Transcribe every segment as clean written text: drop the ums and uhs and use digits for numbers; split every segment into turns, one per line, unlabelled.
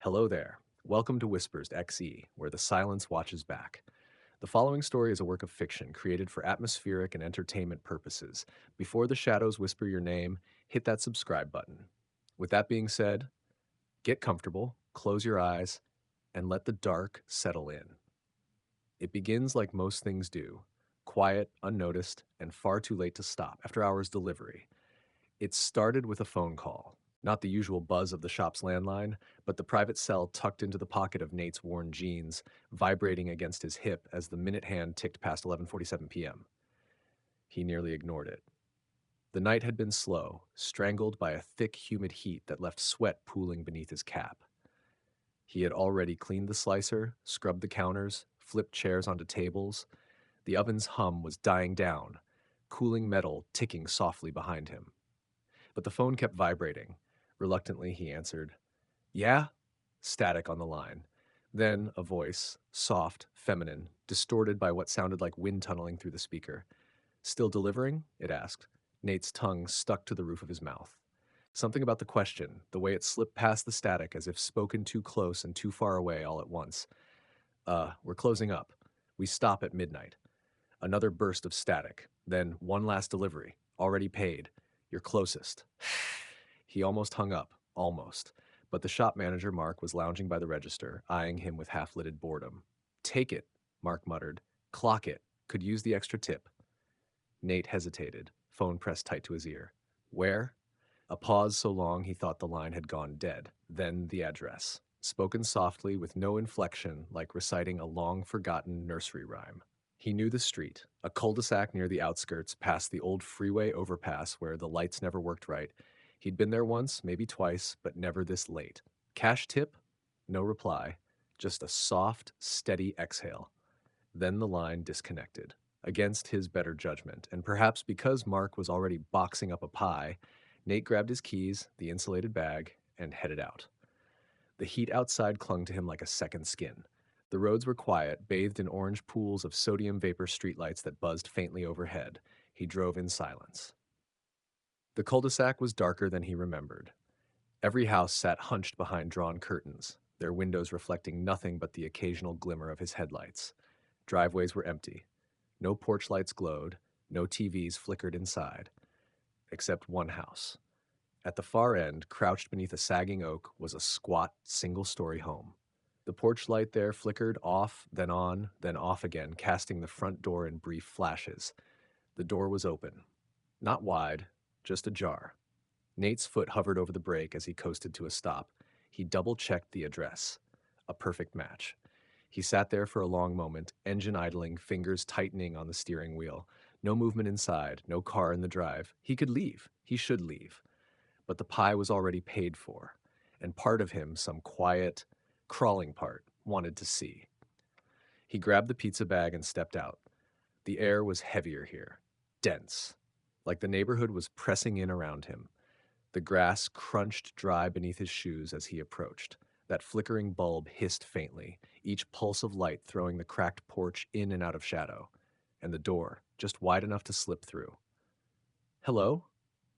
Hello there. Welcome to Whispers.exe, where the silence watches back. The following story is a work of fiction created for atmospheric and entertainment purposes. Before the shadows whisper your name, hit that subscribe button. With that being said, get comfortable, close your eyes, and let the dark settle in. It begins like most things do, quiet, unnoticed, and far too late to stop after hours delivery. It started with a phone call. Not the usual buzz of the shop's landline, but the private cell tucked into the pocket of Nate's worn jeans, vibrating against his hip as the minute hand ticked past 11:47 p.m. He nearly ignored it. The night had been slow, strangled by a thick, humid heat that left sweat pooling beneath his cap. He had already cleaned the slicer, scrubbed the counters, flipped chairs onto tables. The oven's hum was dying down, cooling metal ticking softly behind him. But the phone kept vibrating. Reluctantly, he answered, "Yeah?" Static on the line. Then a voice, soft, feminine, distorted by what sounded like wind tunneling through the speaker. "Still delivering?" it asked. Nate's tongue stuck to the roof of his mouth. Something about the question, the way it slipped past the static as if spoken too close and too far away all at once. We're closing up. We stop at midnight." Another burst of static. Then one last delivery. Already paid. Your closest. He almost hung up. Almost. But the shop manager, Mark, was lounging by the register, eyeing him with half-lidded boredom. "Take it," Mark muttered. "Clock it. Could use the extra tip." Nate hesitated, phone pressed tight to his ear. "Where?" A pause so long he thought the line had gone dead. Then the address. Spoken softly with no inflection, like reciting a long-forgotten nursery rhyme. He knew the street, a cul-de-sac near the outskirts, past the old freeway overpass where the lights never worked right. He'd been there once, maybe twice, but never this late. "Cash tip?" No reply, just a soft, steady exhale. Then the line disconnected, against his better judgment, and perhaps because Mark was already boxing up a pie, Nate grabbed his keys, the insulated bag, and headed out. The heat outside clung to him like a second skin. The roads were quiet, bathed in orange pools of sodium vapor streetlights that buzzed faintly overhead. He drove in silence. The cul-de-sac was darker than he remembered. Every house sat hunched behind drawn curtains, their windows reflecting nothing but the occasional glimmer of his headlights. Driveways were empty. No porch lights glowed, no TVs flickered inside, except one house. At the far end, crouched beneath a sagging oak, was a squat, single-story home. The porch light there flickered off, then on, then off again, casting the front door in brief flashes. The door was open. Not wide, just ajar. Nate's foot hovered over the brake as he coasted to a stop. He double-checked the address. A perfect match. He sat there for a long moment, engine idling, fingers tightening on the steering wheel. No movement inside, no car in the drive. He could leave. He should leave. But the pie was already paid for, and part of him, some quiet, crawling part, wanted to see. He grabbed the pizza bag and stepped out. The air was heavier here, dense, like the neighborhood was pressing in around him. The grass crunched dry beneath his shoes as he approached. That flickering bulb hissed faintly, each pulse of light throwing the cracked porch in and out of shadow, and the door, just wide enough to slip through. "Hello?"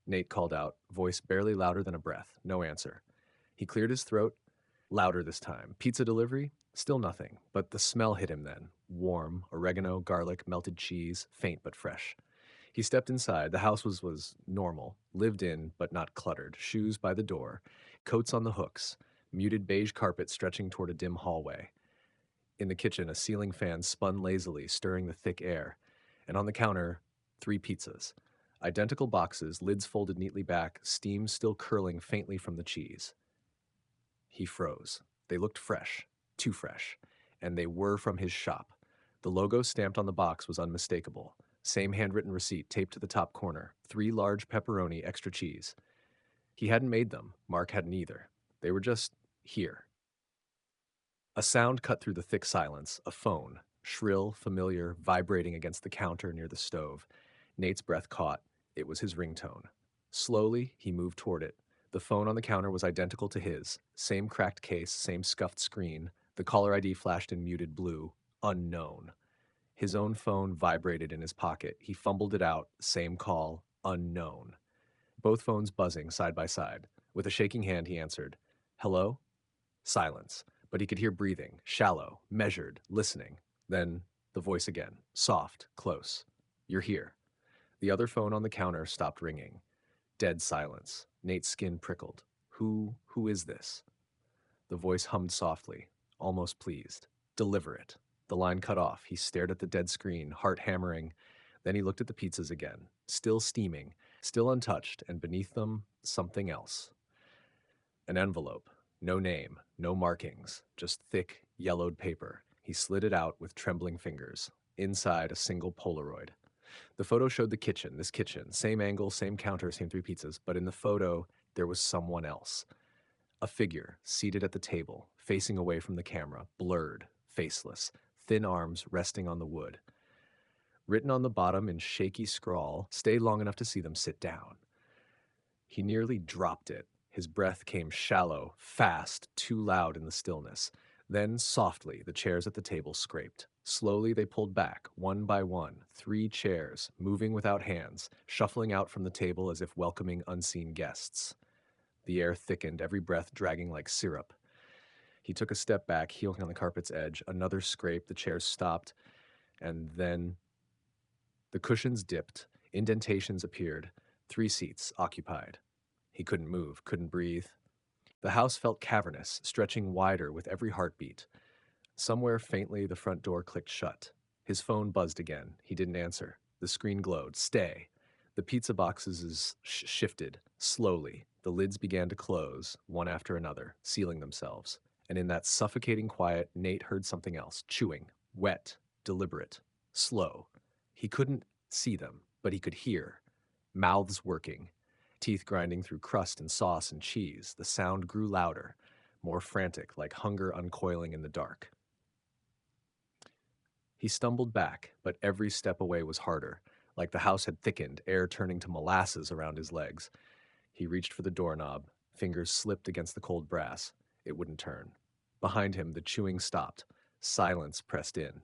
Nate called out, voice barely louder than a breath. No answer. He cleared his throat, louder this time. "Pizza delivery?" Still nothing, but the smell hit him then. Warm, oregano, garlic, melted cheese, faint but fresh. He stepped inside. The house was normal, lived in but not cluttered. Shoes by the door, coats on the hooks, muted beige carpet stretching toward a dim hallway. In the kitchen, a ceiling fan spun lazily, stirring the thick air. And on the counter, 3 pizzas. Identical boxes, lids folded neatly back, steam still curling faintly from the cheese. He froze. They looked fresh, too fresh, and they were from his shop. The logo stamped on the box was unmistakable. Same handwritten receipt taped to the top corner. 3 large pepperoni, extra cheese. He hadn't made them. Mark hadn't either. They were just here. A sound cut through the thick silence. A phone, shrill, familiar, vibrating against the counter near the stove. Nate's breath caught. It was his ringtone. Slowly, he moved toward it. The phone on the counter was identical to his. Same cracked case, same scuffed screen. The caller ID flashed in muted blue. Unknown. His own phone vibrated in his pocket. He fumbled it out. Same call. Unknown. Both phones buzzing side by side. With a shaking hand, he answered. "Hello?" Silence, but he could hear breathing, shallow, measured, listening. Then the voice again, soft, close. You're here. The other phone on the counter stopped ringing. Dead silence. Nate's skin prickled. Who is this? The voice hummed softly, almost pleased. Deliver it. The line cut off. He stared at the dead screen, heart hammering. Then he looked at the pizzas again, still steaming, still untouched, and beneath them, something else. An envelope. No name, no markings, just thick, yellowed paper. He slid it out with trembling fingers. Inside, a single Polaroid. The photo showed the kitchen, this kitchen, same angle, same counter, same three pizzas, but in the photo, there was someone else. A figure, seated at the table, facing away from the camera, blurred, faceless, thin arms resting on the wood. Written on the bottom in shaky scrawl, stay long enough to see them sit down. He nearly dropped it. His breath came shallow, fast, too loud in the stillness. Then, softly, the chairs at the table scraped. Slowly, they pulled back, one by one, 3 chairs, moving without hands, shuffling out from the table as if welcoming unseen guests. The air thickened, every breath dragging like syrup. He took a step back, heeling on the carpet's edge. Another scrape, the chairs stopped, and then the cushions dipped, indentations appeared, 3 seats occupied. He couldn't move, couldn't breathe. The house felt cavernous, stretching wider with every heartbeat. Somewhere faintly, the front door clicked shut. His phone buzzed again. He didn't answer. The screen glowed. Stay. The pizza boxes shifted, slowly. The lids began to close, one after another, sealing themselves. And in that suffocating quiet, Nate heard something else, chewing, wet, deliberate, slow. He couldn't see them, but he could hear. Mouths working, teeth grinding through crust and sauce and cheese. The sound grew louder, more frantic, like hunger uncoiling in the dark. He stumbled back, but every step away was harder, like the house had thickened, air turning to molasses around his legs. He reached for the doorknob, fingers slipped against the cold brass. It wouldn't turn. Behind him, the chewing stopped. Silence pressed in.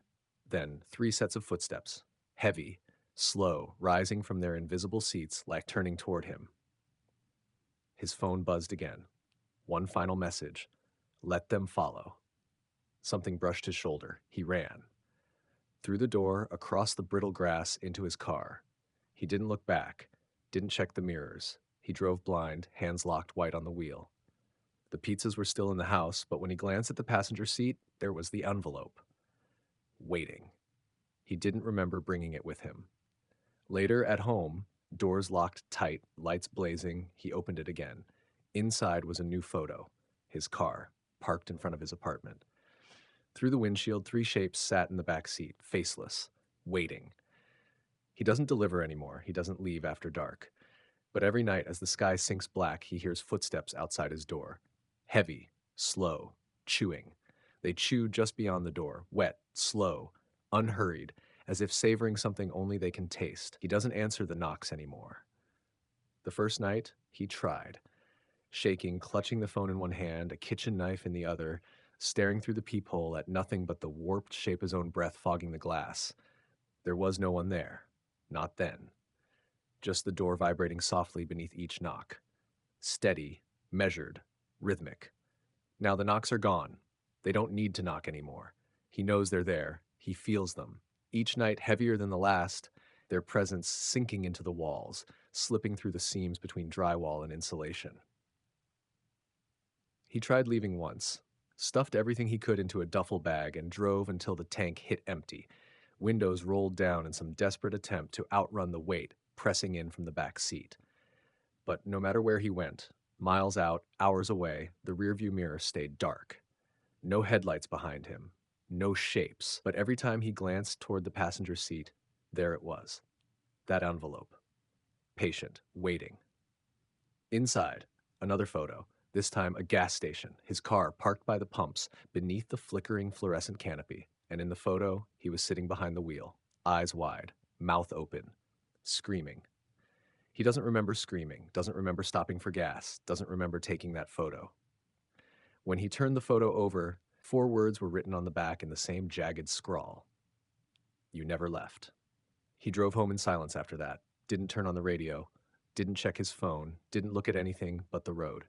Then 3 sets of footsteps, heavy, slow, rising from their invisible seats, like turning toward him. His phone buzzed again. One final message. Let them follow. Something brushed his shoulder. He ran. Through the door, across the brittle grass, into his car. He didn't look back, didn't check the mirrors. He drove blind, hands locked white on the wheel. The pizzas were still in the house, but when he glanced at the passenger seat, there was the envelope. Waiting. He didn't remember bringing it with him. Later, at home, doors locked tight, lights blazing, he opened it again. Inside was a new photo. His car, parked in front of his apartment. Through the windshield, 3 shapes sat in the back seat, faceless, waiting. He doesn't deliver anymore. He doesn't leave after dark. But every night, as the sky sinks black, he hears footsteps outside his door. Heavy, slow, chewing. They chew just beyond the door, wet, slow, unhurried, as if savoring something only they can taste. He doesn't answer the knocks anymore. The first night, he tried. Shaking, clutching the phone in one hand, a kitchen knife in the other, staring through the peephole at nothing but the warped shape of his own breath fogging the glass. There was no one there. Not then. Just the door vibrating softly beneath each knock. Steady, measured, rhythmic. Now the knocks are gone. They don't need to knock anymore. He knows they're there. He feels them. Each night heavier than the last, their presence sinking into the walls, slipping through the seams between drywall and insulation. He tried leaving once, stuffed everything he could into a duffel bag and drove until the tank hit empty. Windows rolled down in some desperate attempt to outrun the weight pressing in from the back seat. But no matter where he went, miles out, hours away, the rearview mirror stayed dark. No headlights behind him, no shapes, but every time he glanced toward the passenger seat, there it was. That envelope. Patient, waiting. Inside, another photo, this time a gas station, his car parked by the pumps beneath the flickering fluorescent canopy, and in the photo, he was sitting behind the wheel, eyes wide, mouth open, screaming. He doesn't remember screaming, doesn't remember stopping for gas, doesn't remember taking that photo. When he turned the photo over, 4 words were written on the back in the same jagged scrawl. You never left. He drove home in silence after that, didn't turn on the radio, didn't check his phone, didn't look at anything but the road.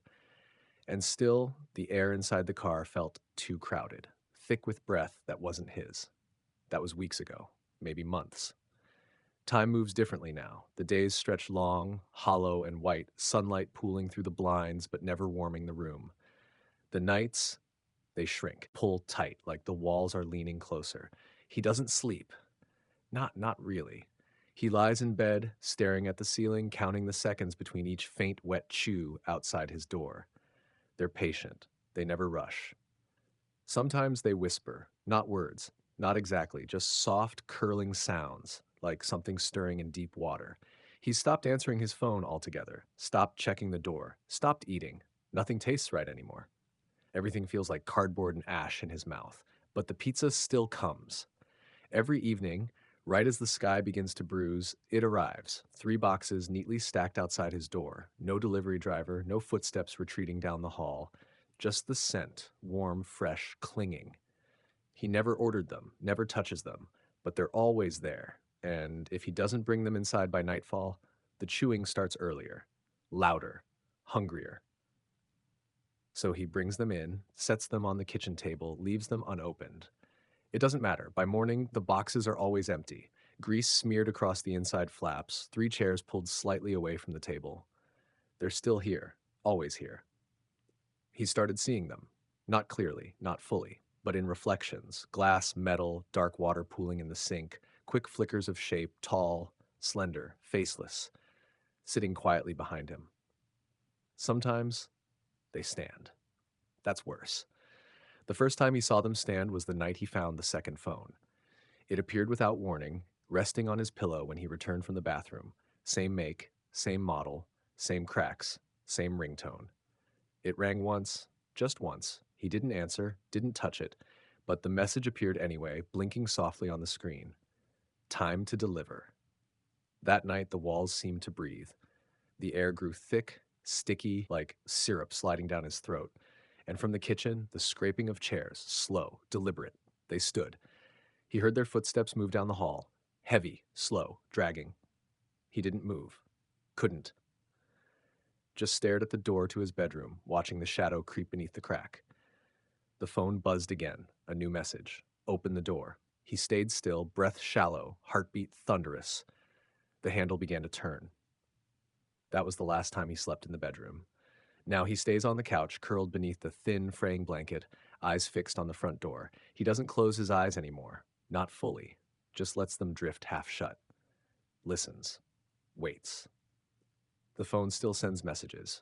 And still, the air inside the car felt too crowded, thick with breath that wasn't his. That was weeks ago, maybe months. Time moves differently now. The days stretch long, hollow, and white, sunlight pooling through the blinds but never warming the room. The nights, they shrink, pull tight, like the walls are leaning closer. He doesn't sleep. Not really. He lies in bed, staring at the ceiling, counting the seconds between each faint, wet chew outside his door. They're patient. They never rush. Sometimes they whisper, not words, not exactly, just soft, curling sounds, like something stirring in deep water. He stopped answering his phone altogether, stopped checking the door, stopped eating. Nothing tastes right anymore. Everything feels like cardboard and ash in his mouth. But the pizza still comes. Every evening, right as the sky begins to bruise, it arrives. 3 boxes neatly stacked outside his door. No delivery driver, no footsteps retreating down the hall. Just the scent, warm, fresh, clinging. He never ordered them, never touches them, but they're always there. And if he doesn't bring them inside by nightfall, the chewing starts earlier, louder, hungrier. So he brings them in, sets them on the kitchen table, leaves them unopened. It doesn't matter. By morning, the boxes are always empty. Grease smeared across the inside flaps, 3 chairs pulled slightly away from the table. They're still here, always here. He started seeing them. Not clearly, not fully, but in reflections. Glass, metal, dark water pooling in the sink, quick flickers of shape, tall, slender, faceless, sitting quietly behind him. Sometimes they stand. That's worse. The first time he saw them stand was the night he found the second phone. It appeared without warning, resting on his pillow when he returned from the bathroom. Same make, same model, same cracks, same ringtone. It rang once, just once. He didn't answer, didn't touch it, but the message appeared anyway, blinking softly on the screen. Time to deliver. That night, the walls seemed to breathe. The air grew thick, sticky, like syrup sliding down his throat. And from the kitchen, the scraping of chairs, slow, deliberate. They stood. He heard their footsteps move down the hall, heavy, slow, dragging. He didn't move. Couldn't. Just stared at the door to his bedroom, watching the shadow creep beneath the crack. The phone buzzed again, a new message. Open the door. He stayed still, breath shallow, heartbeat thunderous. The handle began to turn. That was the last time he slept in the bedroom. Now he stays on the couch, curled beneath the thin, fraying blanket, eyes fixed on the front door. He doesn't close his eyes anymore. Not fully. Just lets them drift half shut. Listens. Waits. The phone still sends messages.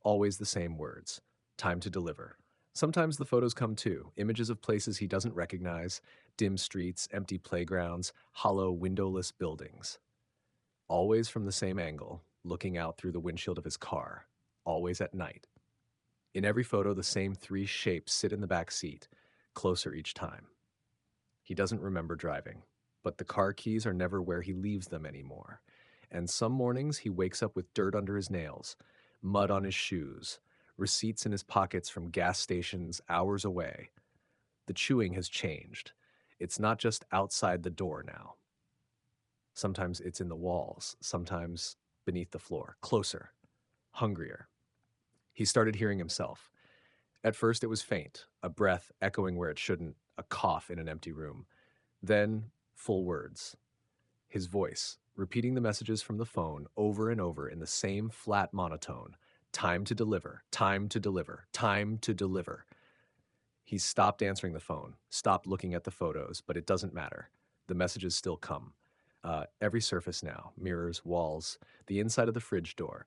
Always the same words. Time to deliver. Sometimes the photos come too, images of places he doesn't recognize, dim streets, empty playgrounds, hollow, windowless buildings. Always from the same angle, looking out through the windshield of his car. Always at night. In every photo, the same 3 shapes sit in the back seat, closer each time. He doesn't remember driving, but the car keys are never where he leaves them anymore. And some mornings he wakes up with dirt under his nails, mud on his shoes, receipts in his pockets from gas stations hours away. The chewing has changed. It's not just outside the door now. Sometimes it's in the walls, sometimes beneath the floor, closer, hungrier. He started hearing himself. At first it was faint, a breath echoing where it shouldn't, a cough in an empty room. Then, full words. His voice, repeating the messages from the phone over and over in the same flat monotone. Time to deliver, time to deliver, time to deliver. He stopped answering the phone, stopped looking at the photos, but it doesn't matter. The messages still come. Every surface now, mirrors, walls, the inside of the fridge door.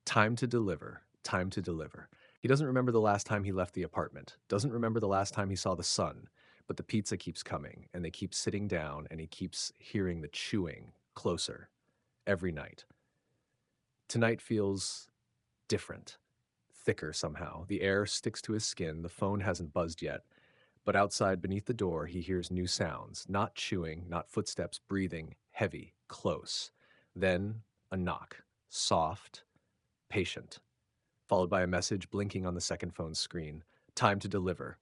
Time to deliver, time to deliver. He doesn't remember the last time he left the apartment, doesn't remember the last time he saw the sun, but the pizza keeps coming, and they keep sitting down, and he keeps hearing the chewing closer every night. Tonight feels different, thicker somehow. The air sticks to his skin, the phone hasn't buzzed yet, but outside beneath the door he hears new sounds, not chewing, not footsteps, breathing, heavy, close. Then a knock, soft, patient, followed by a message blinking on the second phone's screen. Time to deliver.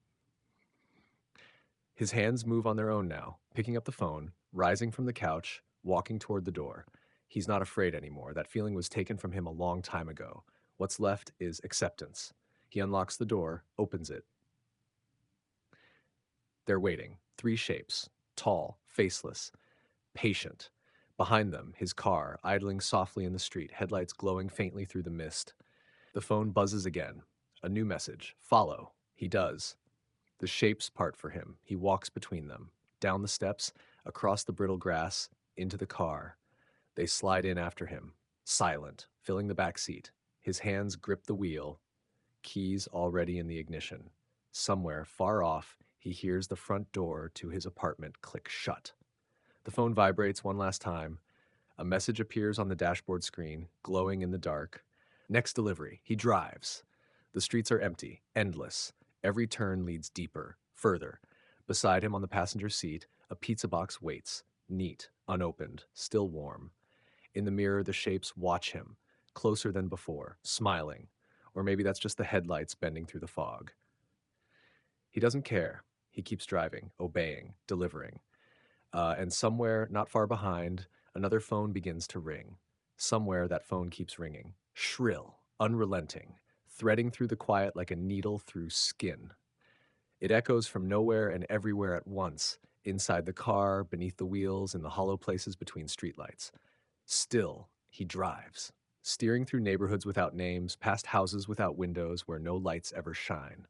His hands move on their own now, picking up the phone, rising from the couch, walking toward the door. He's not afraid anymore. That feeling was taken from him a long time ago. What's left is acceptance. He unlocks the door, opens it. They're waiting. Three shapes: tall, faceless, patient. Behind them, his car, idling softly in the street, headlights glowing faintly through the mist. The phone buzzes again. A new message: follow. He does. The shapes part for him. He walks between them, down the steps, across the brittle grass, into the car. They slide in after him, silent, filling the back seat. His hands grip the wheel, keys already in the ignition. Somewhere, far off, he hears the front door to his apartment click shut. The phone vibrates one last time. A message appears on the dashboard screen, glowing in the dark. Next delivery. He drives. The streets are empty, endless. Every turn leads deeper, further. Beside him on the passenger seat, a pizza box waits, neat, unopened, still warm. In the mirror, the shapes watch him, closer than before, smiling. Or maybe that's just the headlights bending through the fog. He doesn't care. He keeps driving, obeying, delivering. And somewhere, not far behind, another phone begins to ring. Somewhere, that phone keeps ringing. Shrill, unrelenting, threading through the quiet like a needle through skin. It echoes from nowhere and everywhere at once, inside the car, beneath the wheels, in the hollow places between streetlights. Still, he drives, steering through neighborhoods without names, past houses without windows where no lights ever shine.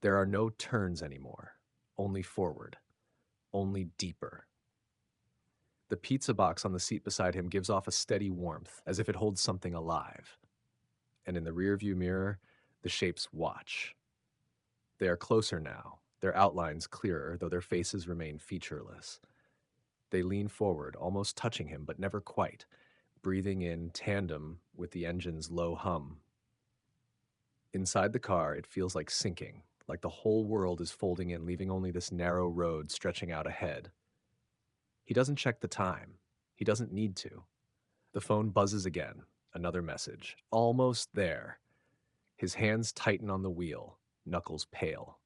There are no turns anymore, only forward, only deeper. The pizza box on the seat beside him gives off a steady warmth, as if it holds something alive. And in the rearview mirror, the shapes watch. They are closer now, their outlines clearer, though their faces remain featureless. They lean forward, almost touching him, but never quite, breathing in tandem with the engine's low hum. Inside the car, it feels like sinking, like the whole world is folding in, leaving only this narrow road stretching out ahead. He doesn't check the time. He doesn't need to. The phone buzzes again. Another message. Almost there. His hands tighten on the wheel, knuckles pale.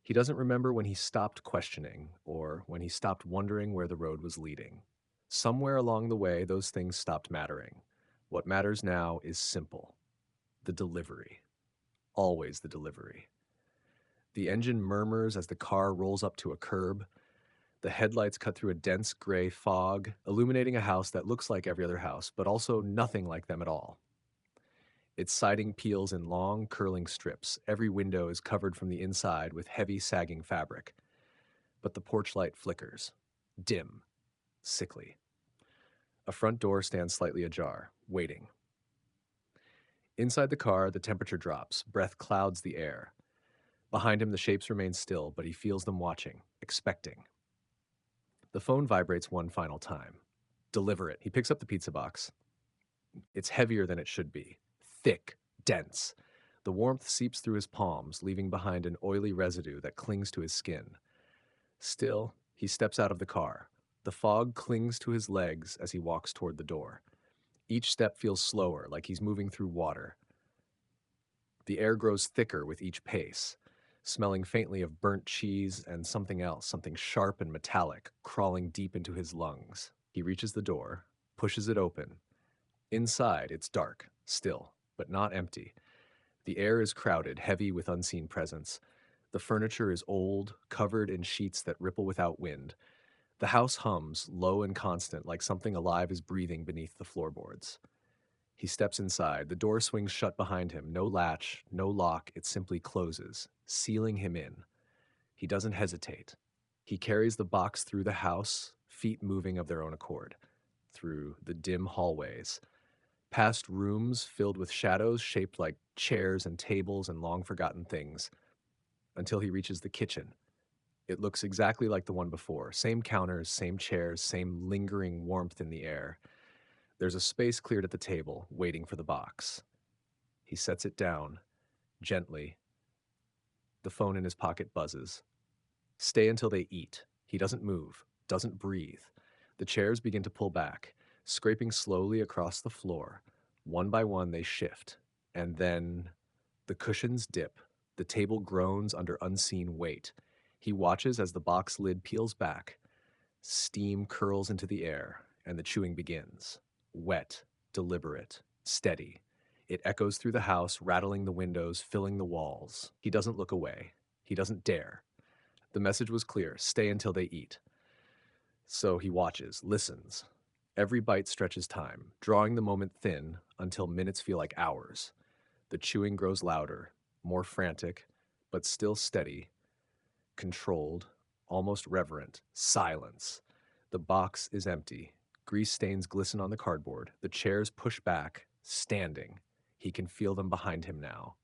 He doesn't remember when he stopped questioning or when he stopped wondering where the road was leading. Somewhere along the way, those things stopped mattering. What matters now is simple: the delivery. Always the delivery. The engine murmurs as the car rolls up to a curb. The headlights cut through a dense gray fog, illuminating a house that looks like every other house, but also nothing like them at all. Its siding peels in long, curling strips. Every window is covered from the inside with heavy, sagging fabric. But the porch light flickers. Dim. Sickly. A front door stands slightly ajar, waiting. Inside the car, the temperature drops. Breath clouds the air. Behind him, the shapes remain still, but he feels them watching, expecting. The phone vibrates one final time. Deliver it. He picks up the pizza box. It's heavier than it should be. Thick, dense. The warmth seeps through his palms, leaving behind an oily residue that clings to his skin. Still, he steps out of the car. The fog clings to his legs as he walks toward the door. Each step feels slower, like he's moving through water. The air grows thicker with each pace, smelling faintly of burnt cheese and something else, something sharp and metallic, crawling deep into his lungs. He reaches the door, pushes it open. Inside, it's dark, still, but not empty. The air is crowded, heavy with unseen presence. The furniture is old, covered in sheets that ripple without wind. The house hums, low and constant, like something alive is breathing beneath the floorboards. He steps inside. The door swings shut behind him. No latch, no lock. It simply closes, sealing him in. He doesn't hesitate. He carries the box through the house, feet moving of their own accord, through the dim hallways, past rooms filled with shadows shaped like chairs and tables and long-forgotten things, until he reaches the kitchen. It looks exactly like the one before. Same counters, same chairs, same lingering warmth in the air. There's a space cleared at the table, waiting for the box. He sets it down, gently. The phone in his pocket buzzes. Stay until they eat. He doesn't move, doesn't breathe. The chairs begin to pull back, scraping slowly across the floor. One by one, they shift. And then the cushions dip. The table groans under unseen weight. He watches as the box lid peels back. Steam curls into the air, and the chewing begins. Wet, deliberate, steady. It echoes through the house, rattling the windows, filling the walls. He doesn't look away. He doesn't dare. The message was clear: stay until they eat. So he watches, listens. Every bite stretches time, drawing the moment thin until minutes feel like hours. The chewing grows louder, more frantic, but still steady, controlled, almost reverent. Silence. The box is empty. Grease stains glisten on the cardboard. The chairs push back, standing. He can feel them behind him now.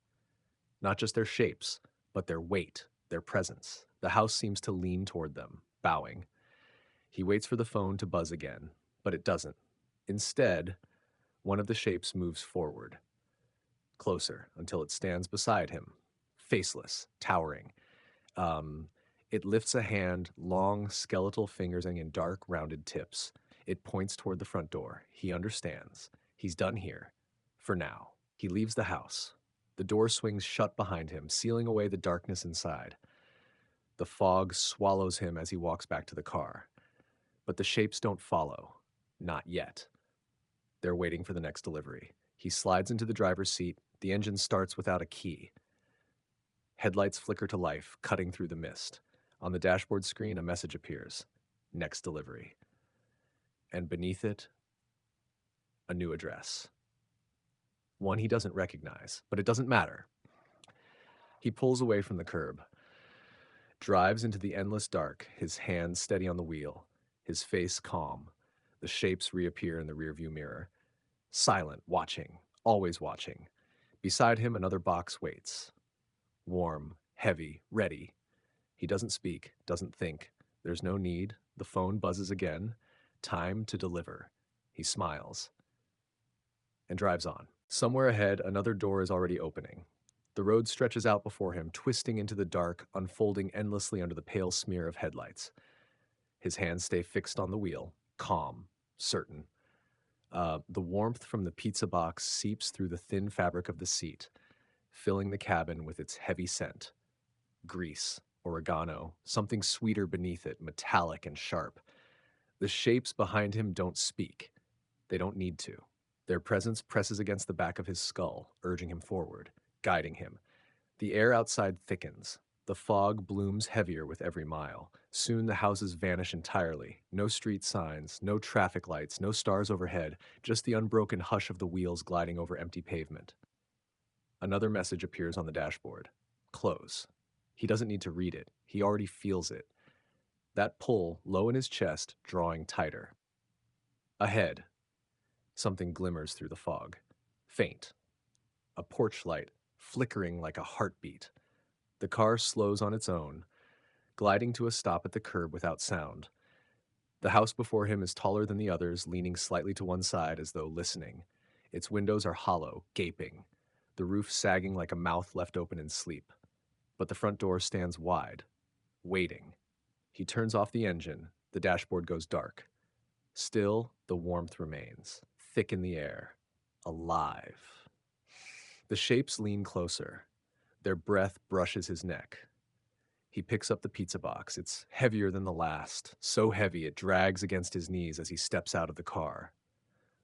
Not just their shapes, but their weight, their presence. The house seems to lean toward them, bowing. He waits for the phone to buzz again, but it doesn't. Instead, one of the shapes moves forward, closer, until it stands beside him, faceless, towering. Um, it lifts a hand, long, skeletal fingers and in dark, rounded tips. It points toward the front door. He understands. He's done here. For now. He leaves the house. The door swings shut behind him, sealing away the darkness inside. The fog swallows him as he walks back to the car. But the shapes don't follow. Not yet. They're waiting for the next delivery. He slides into the driver's seat. The engine starts without a key. Headlights flicker to life, cutting through the mist. On the dashboard screen, a message appears. Next delivery. And beneath it, a new address. One he doesn't recognize, but it doesn't matter. He pulls away from the curb, drives into the endless dark, his hands steady on the wheel, his face calm. The shapes reappear in the rearview mirror. Silent, watching, always watching. Beside him, another box waits. Warm, heavy, ready. He doesn't speak, doesn't think. There's no need. The phone buzzes again. Time to deliver. He smiles and drives on. Somewhere ahead, another door is already opening. The road stretches out before him, twisting into the dark, unfolding endlessly under the pale smear of headlights. His hands stay fixed on the wheel, calm, certain. The warmth from the pizza box seeps through the thin fabric of the seat, filling the cabin with its heavy scent. Grease, oregano, something sweeter beneath it, metallic and sharp. The shapes behind him don't speak. They don't need to. Their presence presses against the back of his skull, urging him forward, guiding him. The air outside thickens. The fog blooms heavier with every mile. Soon the houses vanish entirely. No street signs, no traffic lights, no stars overhead, just the unbroken hush of the wheels gliding over empty pavement. Another message appears on the dashboard. Close. He doesn't need to read it. He already feels it. That pull, low in his chest, drawing tighter. Ahead, something glimmers through the fog. Faint. A porch light, flickering like a heartbeat. The car slows on its own, gliding to a stop at the curb without sound. The house before him is taller than the others, leaning slightly to one side as though listening. Its windows are hollow, gaping, the roof sagging like a mouth left open in sleep. But the front door stands wide, waiting. He turns off the engine. The dashboard goes dark. Still, the warmth remains, thick in the air, alive. The shapes lean closer. Their breath brushes his neck. He picks up the pizza box. It's heavier than the last, so heavy it drags against his knees as he steps out of the car.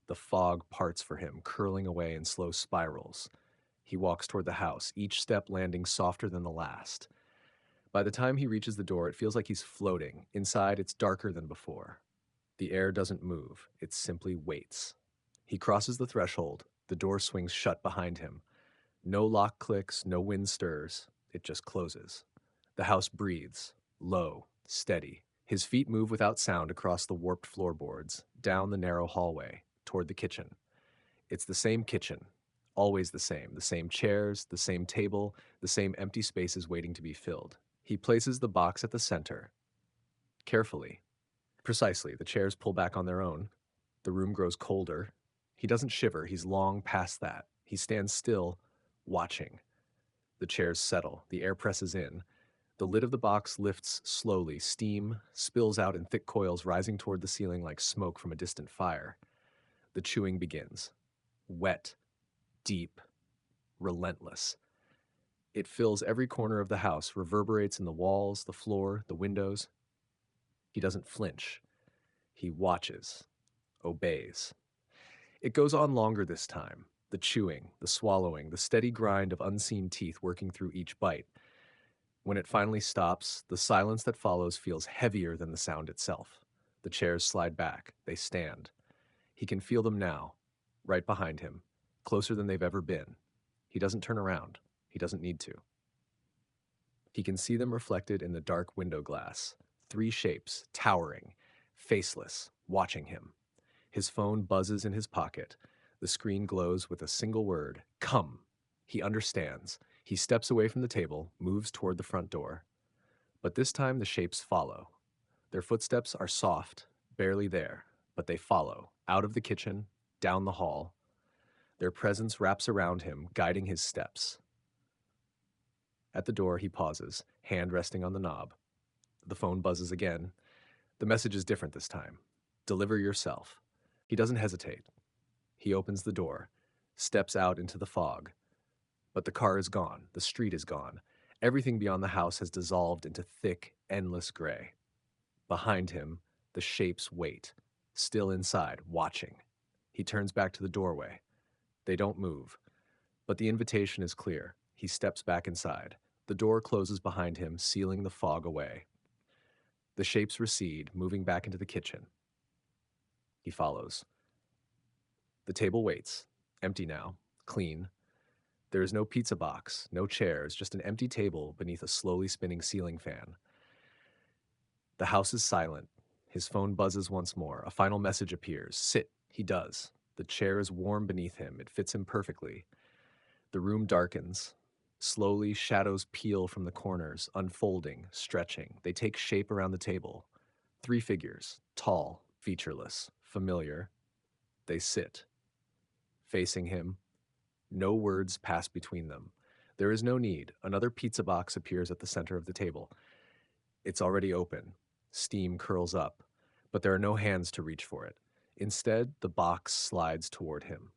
The fog parts for him, curling away in slow spirals. He walks toward the house, each step landing softer than the last. By the time he reaches the door, it feels like he's floating. Inside, it's darker than before. The air doesn't move. It simply waits. He crosses the threshold. The door swings shut behind him. No lock clicks, no wind stirs. It just closes. The house breathes, low, steady. His feet move without sound across the warped floorboards, down the narrow hallway, toward the kitchen. It's the same kitchen, always the same chairs, the same table, the same empty spaces waiting to be filled. He places the box at the center, carefully. Precisely, the chairs pull back on their own. The room grows colder. He doesn't shiver, he's long past that. He stands still, watching. The chairs settle, the air presses in. The lid of the box lifts slowly, steam spills out in thick coils rising toward the ceiling like smoke from a distant fire. The chewing begins. Wet, deep, relentless. It fills every corner of the house, reverberates in the walls, the floor, the windows. He doesn't flinch. He watches, obeys. It goes on longer this time. The chewing, the swallowing, the steady grind of unseen teeth working through each bite. When it finally stops, the silence that follows feels heavier than the sound itself. The chairs slide back, they stand. He can feel them now, right behind him, closer than they've ever been. He doesn't turn around. He doesn't need to. He can see them reflected in the dark window glass. Three shapes, towering, faceless, watching him. His phone buzzes in his pocket. The screen glows with a single word, come. He understands. He steps away from the table, moves toward the front door. But this time the shapes follow. Their footsteps are soft, barely there, but they follow, out of the kitchen, down the hall. Their presence wraps around him, guiding his steps. At the door, he pauses, hand resting on the knob. The phone buzzes again. The message is different this time. Deliver yourself. He doesn't hesitate. He opens the door, steps out into the fog. But the car is gone. The street is gone. Everything beyond the house has dissolved into thick, endless gray. Behind him, the shapes wait, still inside, watching. He turns back to the doorway. They don't move. But the invitation is clear. He steps back inside. The door closes behind him, sealing the fog away. The shapes recede, moving back into the kitchen. He follows. The table waits, empty now, clean. There is no pizza box, no chairs, just an empty table beneath a slowly spinning ceiling fan. The house is silent. His phone buzzes once more. A final message appears. Sit, he does. The chair is warm beneath him. It fits him perfectly. The room darkens. Slowly, shadows peel from the corners, unfolding, stretching. They take shape around the table. Three figures, tall, featureless, familiar. They sit, facing him. No words pass between them. There is no need. Another pizza box appears at the center of the table. It's already open. Steam curls up, but there are no hands to reach for it. Instead, the box slides toward him.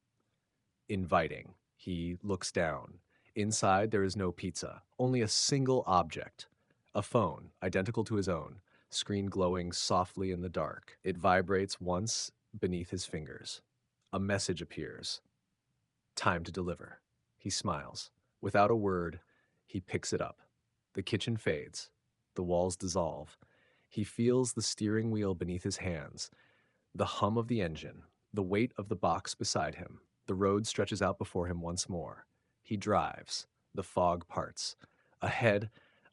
Inviting. He looks down. Inside, there is no pizza, only a single object. A phone, identical to his own, screen glowing softly in the dark. It vibrates once beneath his fingers. A message appears. Time to deliver. He smiles. Without a word, he picks it up. The kitchen fades. The walls dissolve. He feels the steering wheel beneath his hands, the hum of the engine, the weight of the box beside him. The road stretches out before him once more. He drives. The fog parts. Ahead,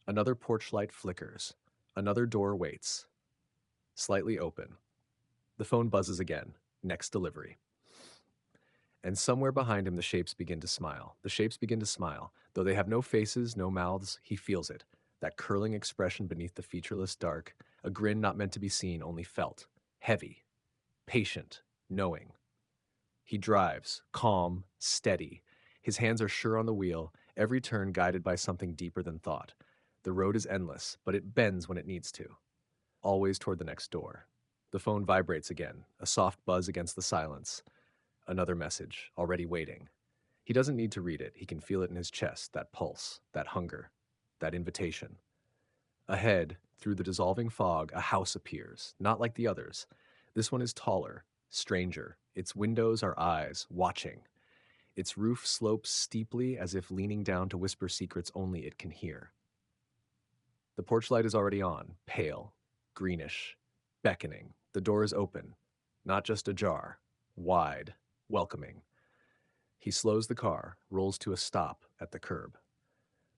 another porch light flickers. Another door waits. Slightly open. The phone buzzes again. Next delivery. And somewhere behind him, the shapes begin to smile. The shapes begin to smile. Though they have no faces, no mouths, he feels it. That curling expression beneath the featureless dark, a grin not meant to be seen, only felt. Heavy, patient, knowing. He drives, calm, steady. His hands are sure on the wheel, every turn guided by something deeper than thought. The road is endless, but it bends when it needs to. Always toward the next door. The phone vibrates again, a soft buzz against the silence. Another message, already waiting. He doesn't need to read it. He can feel it in his chest, that pulse, that hunger, that invitation. Ahead, through the dissolving fog, a house appears, not like the others. This one is taller, stranger. Its windows are eyes, watching. Its roof slopes steeply as if leaning down to whisper secrets only it can hear. The porch light is already on, pale, greenish, beckoning. The door is open, not just ajar, wide, welcoming. He slows the car, rolls to a stop at the curb.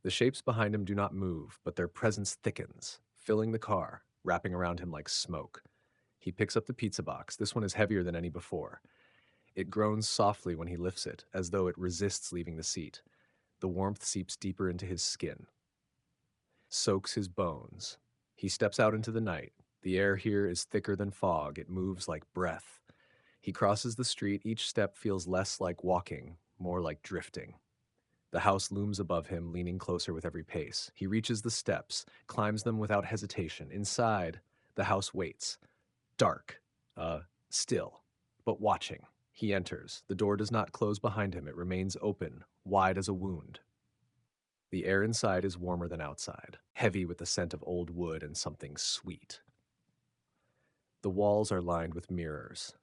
The shapes behind him do not move, but their presence thickens, filling the car, wrapping around him like smoke. He picks up the pizza box. This one is heavier than any before. It groans softly when he lifts it, as though it resists leaving the seat. The warmth seeps deeper into his skin, soaks his bones. He steps out into the night. The air here is thicker than fog. It moves like breath. He crosses the street. Each step feels less like walking, more like drifting. The house looms above him, leaning closer with every pace. He reaches the steps, climbs them without hesitation. Inside, the house waits. Dark, still, but watching. He enters. The door does not close behind him. It remains open, wide as a wound. The air inside is warmer than outside, heavy with the scent of old wood and something sweet. The walls are lined with mirrors.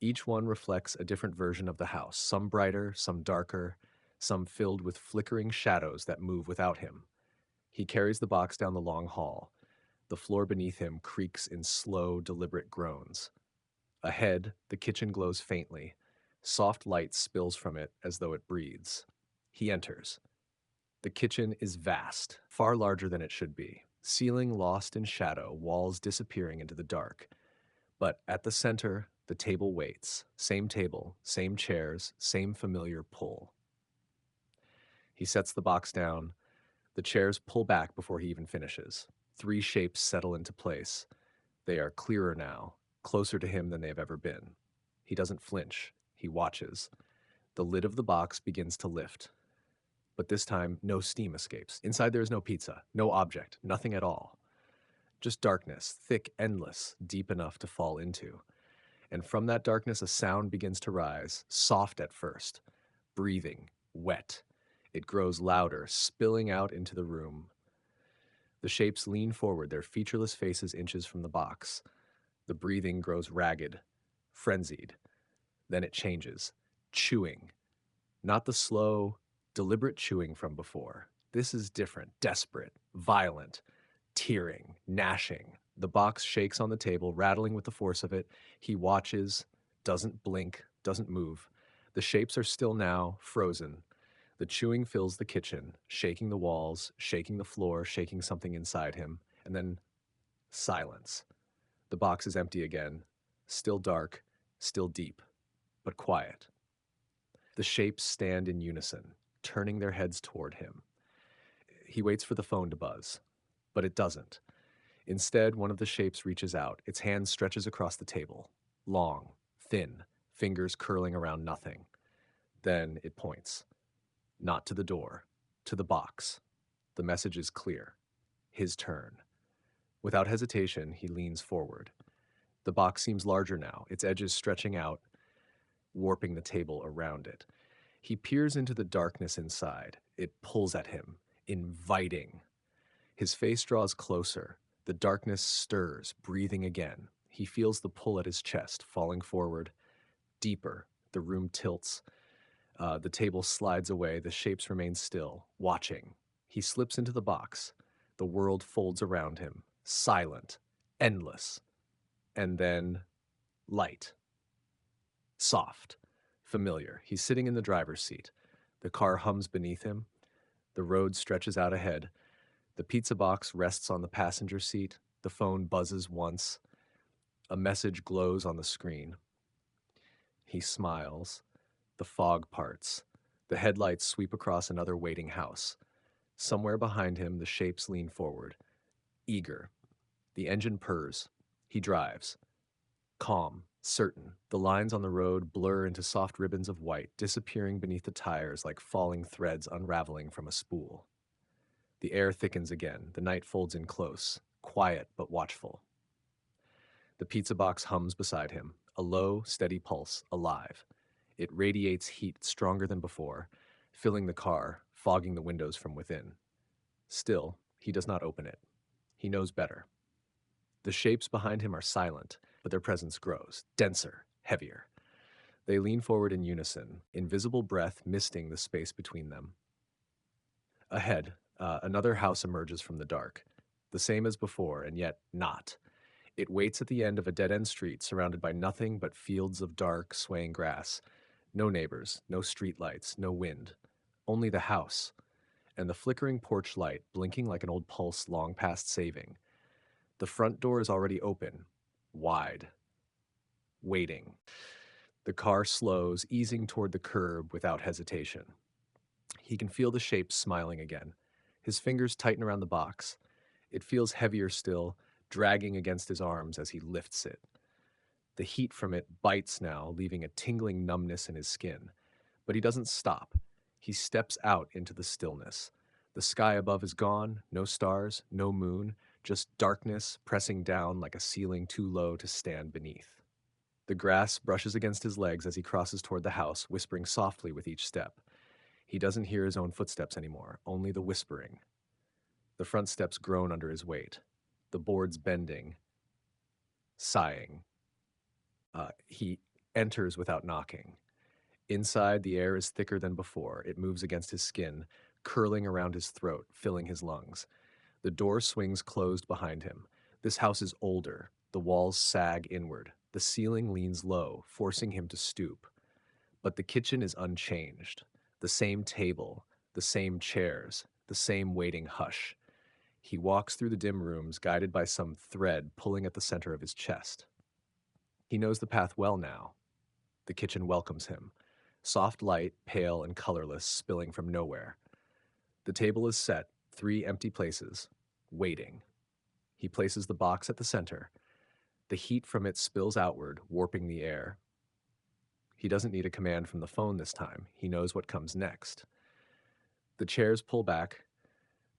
Each one reflects a different version of the house, some brighter, some darker, some filled with flickering shadows that move without him. He carries the box down the long hall. The floor beneath him creaks in slow, deliberate groans. Ahead, the kitchen glows faintly. Soft light spills from it as though it breathes. He enters. The kitchen is vast, far larger than it should be. Ceiling lost in shadow, walls disappearing into the dark. But at the center, the table waits. Same table, same chairs, same familiar pull. He sets the box down. The chairs pull back before he even finishes. Three shapes settle into place. They are clearer now, closer to him than they have ever been. He doesn't flinch. He watches. The lid of the box begins to lift. But this time, no steam escapes. Inside there is no pizza, no object, nothing at all. Just darkness, thick, endless, deep enough to fall into. And from that darkness, a sound begins to rise, soft at first, breathing, wet. It grows louder, spilling out into the room. The shapes lean forward, their featureless faces inches from the box. The breathing grows ragged, frenzied. Then it changes, chewing. Not the slow, deliberate chewing from before. This is different, desperate, violent, tearing, gnashing. The box shakes on the table, rattling with the force of it. He watches, doesn't blink, doesn't move. The shapes are still now, frozen. The chewing fills the kitchen, shaking the walls, shaking the floor, shaking something inside him, and then silence. The box is empty again, still dark, still deep, but quiet. The shapes stand in unison, turning their heads toward him. He waits for the phone to buzz, but it doesn't. Instead, one of the shapes reaches out. Its hand stretches across the table. Long, thin, fingers curling around nothing. Then it points. Not to the door, to the box. The message is clear. His turn. Without hesitation, he leans forward. The box seems larger now, its edges stretching out, warping the table around it. He peers into the darkness inside. It pulls at him, inviting. His face draws closer. The darkness stirs, breathing again. He feels the pull at his chest, falling forward. Deeper. The room tilts. The table slides away. The shapes remain still, watching. He slips into the box. The world folds around him, silent, endless. And then light. Soft. Familiar. He's sitting in the driver's seat. The car hums beneath him. The road stretches out ahead. The pizza box rests on the passenger seat. The phone buzzes once. A message glows on the screen. He smiles. The fog parts. The headlights sweep across another waiting house. Somewhere behind him, the shapes lean forward. Eager. The engine purrs. He drives. Calm, certain. The lines on the road blur into soft ribbons of white, disappearing beneath the tires like falling threads unraveling from a spool. The air thickens again. The night folds in close, quiet but watchful. The pizza box hums beside him, a low, steady pulse, alive. It radiates heat stronger than before, filling the car, fogging the windows from within. Still, he does not open it. He knows better. The shapes behind him are silent, but their presence grows, denser, heavier. They lean forward in unison, invisible breath misting the space between them. Ahead, another house emerges from the dark, the same as before, and yet not. It waits at the end of a dead-end street surrounded by nothing but fields of dark, swaying grass. No neighbors, no streetlights, no wind. Only the house, and the flickering porch light blinking like an old pulse long past saving. The front door is already open, wide, waiting. The car slows, easing toward the curb without hesitation. He can feel the shapes smiling again. His fingers tighten around the box. It feels heavier still, dragging against his arms as he lifts it. The heat from it bites now, leaving a tingling numbness in his skin. But he doesn't stop. He steps out into the stillness. The sky above is gone, no stars, no moon, just darkness pressing down like a ceiling too low to stand beneath. The grass brushes against his legs as he crosses toward the house, whispering softly with each step. He doesn't hear his own footsteps anymore, only the whispering. The front steps groan under his weight, the boards bending, sighing. He enters without knocking. Inside, the air is thicker than before. It moves against his skin, curling around his throat, filling his lungs. The door swings closed behind him. This house is older. The walls sag inward. The ceiling leans low, forcing him to stoop. But the kitchen is unchanged. The same table, the same chairs, the same waiting hush. He walks through the dim rooms, guided by some thread pulling at the center of his chest. He knows the path well now. The kitchen welcomes him. Soft light, pale and colorless, spilling from nowhere. The table is set, 3 empty places, waiting. He places the box at the center. The heat from it spills outward, warping the air. He doesn't need a command from the phone this time. He knows what comes next. The chairs pull back.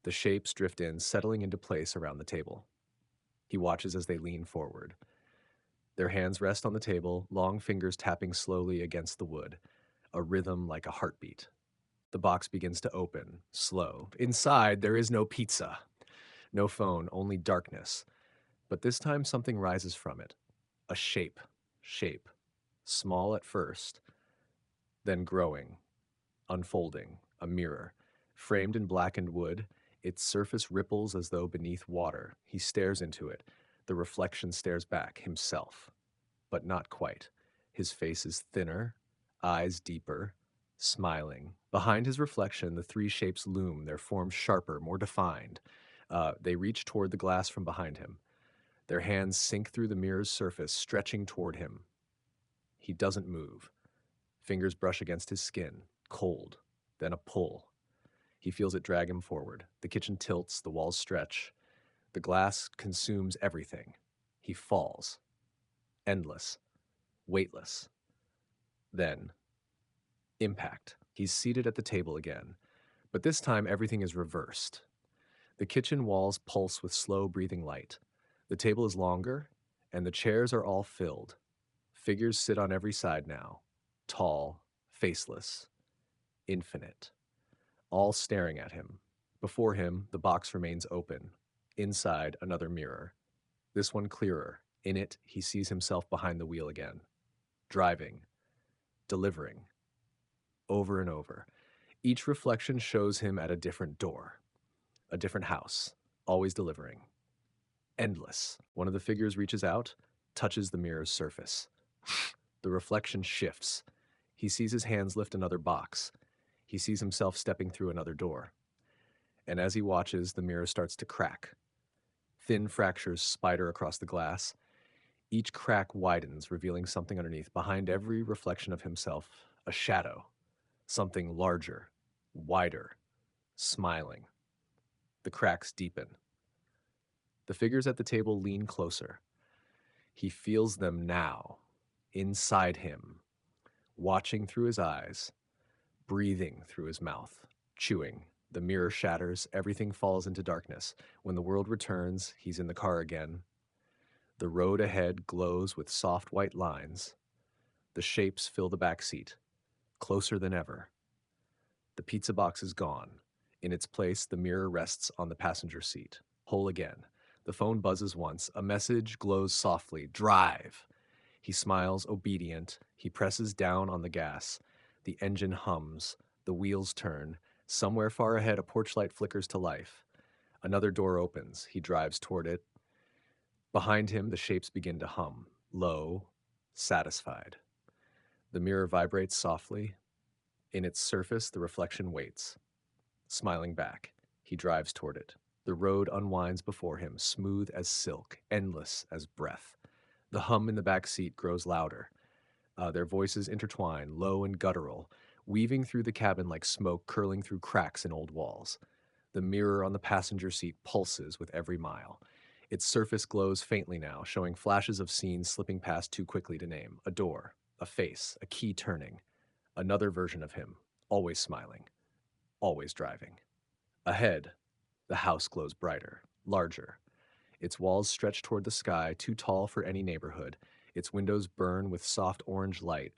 The shapes drift in, settling into place around the table. He watches as they lean forward. Their hands rest on the table, long fingers tapping slowly against the wood, a rhythm like a heartbeat. The box begins to open, slow. Inside, there is no pizza, no phone, only darkness. But this time, something rises from it. A shape, small at first, then growing, unfolding, a mirror. Framed in blackened wood, its surface ripples as though beneath water. He stares into it. The reflection stares back, himself. But not quite. His face is thinner, eyes deeper, smiling. Behind his reflection, the 3 shapes loom, their forms sharper, more defined. They reach toward the glass from behind him. Their hands sink through the mirror's surface, stretching toward him. He doesn't move. Fingers brush against his skin, cold, then a pull. He feels it drag him forward. The kitchen tilts, the walls stretch. The glass consumes everything. He falls. Endless. Weightless. Then, impact. He's seated at the table again. But this time, everything is reversed. The kitchen walls pulse with slow breathing light. The table is longer, and the chairs are all filled. Figures sit on every side now. Tall, faceless, infinite. All staring at him. Before him, the box remains open. Inside, another mirror. This one clearer. In it, he sees himself behind the wheel again. Driving. Delivering. Over and over. Each reflection shows him at a different door. A different house. Always delivering. Endless. One of the figures reaches out, touches the mirror's surface. The reflection shifts. He sees his hands lift another box. He sees himself stepping through another door. And as he watches, the mirror starts to crack. Thin fractures spider across the glass. Each crack widens, revealing something underneath. Behind every reflection of himself, a shadow. Something larger, wider, smiling. The cracks deepen. The figures at the table lean closer. He feels them now, inside him, watching through his eyes, breathing through his mouth, chewing. The mirror shatters, everything falls into darkness. When the world returns, he's in the car again. The road ahead glows with soft white lines. The shapes fill the back seat, closer than ever. The pizza box is gone. In its place, the mirror rests on the passenger seat, whole again. The phone buzzes once. A message glows softly. Drive! He smiles, obedient. He presses down on the gas. The engine hums. The wheels turn. Somewhere far ahead, a porch light flickers to life. Another door opens. He drives toward it. Behind him, the shapes begin to hum, low, satisfied. The mirror vibrates softly. In its surface, the reflection waits. Smiling back, he drives toward it. The road unwinds before him, smooth as silk, endless as breath. The hum in the back seat grows louder. Their voices intertwine, low and guttural, weaving through the cabin like smoke curling through cracks in old walls. The mirror on the passenger seat pulses with every mile. Its surface glows faintly now, showing flashes of scenes slipping past too quickly to name. A door, a face, a key turning. Another version of him, always smiling, always driving. Ahead, the house glows brighter, larger. Its walls stretch toward the sky, too tall for any neighborhood. Its windows burn with soft orange light,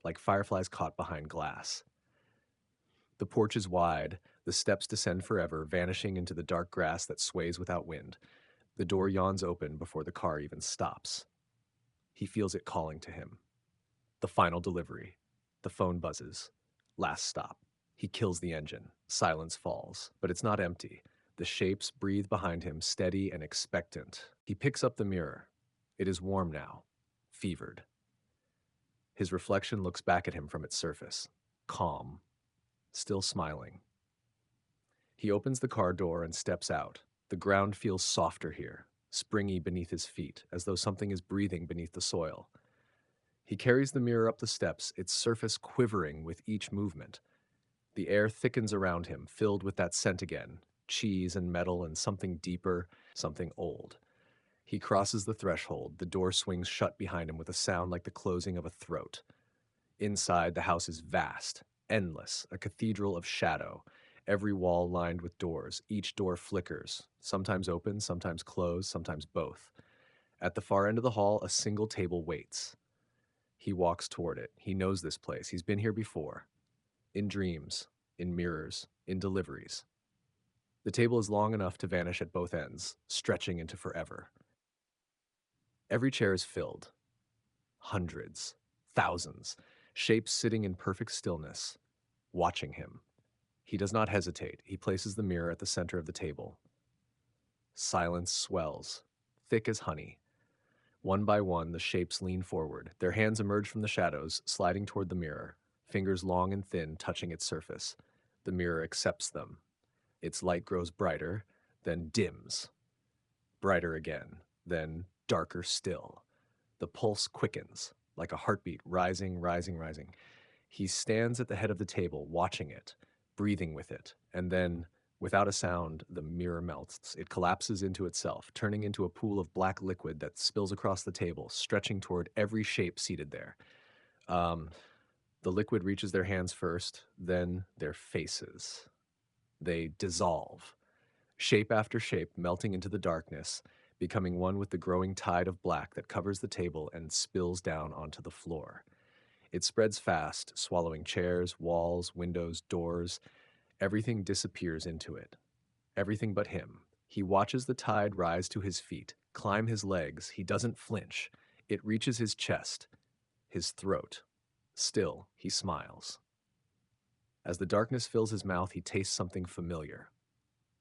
like fireflies caught behind glass. The porch is wide. The steps descend forever, vanishing into the dark grass that sways without wind. The door yawns open before the car even stops. He feels it calling to him. The final delivery. The phone buzzes. Last stop. He kills the engine. Silence falls, but it's not empty. The shapes breathe behind him, steady and expectant. He picks up the mirror. It is warm now, fevered. His reflection looks back at him from its surface, calm, still smiling. He opens the car door and steps out. The ground feels softer here, springy beneath his feet, as though something is breathing beneath the soil. He carries the mirror up the steps, its surface quivering with each movement. The air thickens around him, filled with that scent again, cheese and metal and something deeper, something old. He crosses the threshold. The door swings shut behind him with a sound like the closing of a throat. Inside, the house is vast, endless, a cathedral of shadow, every wall lined with doors. Each door flickers, sometimes open, sometimes closed, sometimes both. At the far end of the hall, a single table waits. He walks toward it. He knows this place. He's been here before. In dreams, in mirrors, in deliveries. The table is long enough to vanish at both ends, stretching into forever. Every chair is filled. Hundreds, thousands, shapes sitting in perfect stillness, watching him. He does not hesitate. He places the mirror at the center of the table. Silence swells, thick as honey. One by one, the shapes lean forward. Their hands emerge from the shadows, sliding toward the mirror, fingers long and thin touching its surface. The mirror accepts them. Its light grows brighter, then dims. Brighter again, then darker still. The pulse quickens, like a heartbeat, rising, rising, rising. He stands at the head of the table, watching it, breathing with it, and then, without a sound, the mirror melts. It collapses into itself, turning into a pool of black liquid that spills across the table, stretching toward every shape seated there. Um, the liquid reaches their hands first, then their faces. They dissolve, shape after shape melting into the darkness, becoming one with the growing tide of black that covers the table and spills down onto the floor. It spreads fast, swallowing chairs, walls, windows, doors. Everything disappears into it. Everything but him. He watches the tide rise to his feet, climb his legs. He doesn't flinch. It reaches his chest, his throat. Still, he smiles. As the darkness fills his mouth, he tastes something familiar.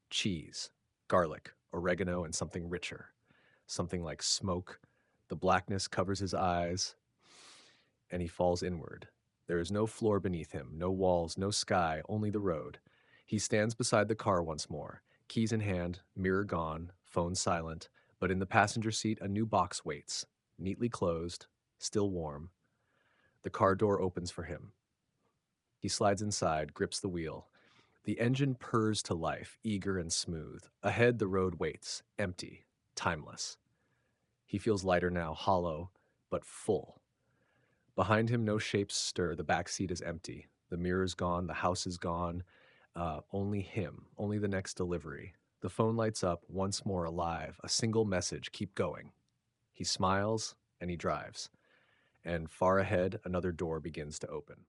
Cheese, garlic, oregano, and something richer. Something like smoke. The blackness covers his eyes, and he falls inward. There is no floor beneath him, no walls, no sky, only the road. He stands beside the car once more, keys in hand, mirror gone, phone silent, but in the passenger seat a new box waits, neatly closed, still warm. The car door opens for him. He slides inside, grips the wheel. The engine purrs to life, eager and smooth. Ahead the road waits, empty, timeless. He feels lighter now, hollow, but full. Behind him, no shapes stir. The back seat is empty. The mirror's gone. The house is gone. Only him. Only the next delivery. The phone lights up, once more alive. A single message, keep going. He smiles, and he drives. And far ahead, another door begins to open.